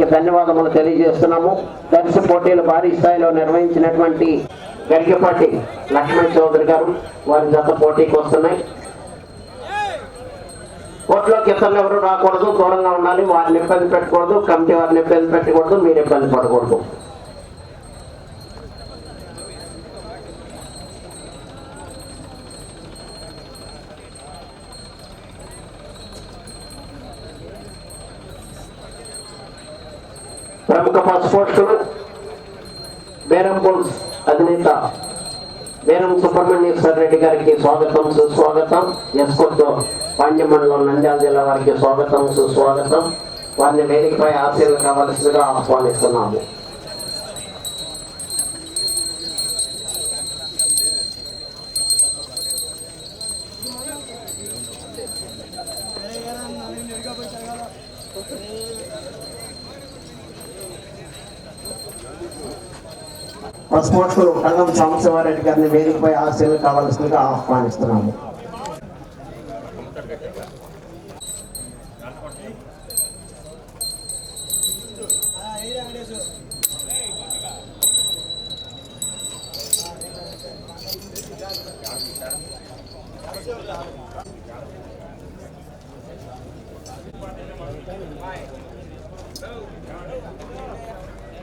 ధన్యవాదములు తెలియజేస్తున్నాము. దర్శ పోటీలు భారీ స్థాయిలో నిర్వహించినటువంటి గరికపాటి లక్ష్మణ్ చౌదరి గారు వారి జత పోటీకి వస్తున్నాయి. కోర్టులోకి ఇతరులు ఎవరు రాకూడదు, దూరంగా ఉండాలి. వారిని ఇబ్బంది పెట్టకూడదు, కమిటీ వారిని ఇబ్బంది పెట్టకూడదు, మీరు ఇబ్బంది పడకూడదు. ప్రముఖ పసుపోస్టులు బేరం బుల్స్ అధినేత బేరం సుబ్రహ్మణ్యేశ్వర రెడ్డి గారికి స్వాగతం సుస్వాగతం. ఎస్కొట్ పాండ్య మండలం నంద్యాల జిల్లా వారికి స్వాగతం సుస్వాగతం. వారిని వేదికపై ఆశీర్వాదం కావాల్సిందిగా ఆహ్వానిస్తున్నాము. పసుపోట్లు కల్లం సాంబశివారెడ్డి గారిని వేదికపై ఆశీర్వాదం కావాల్సిందిగా ఆహ్వానిస్తున్నాము.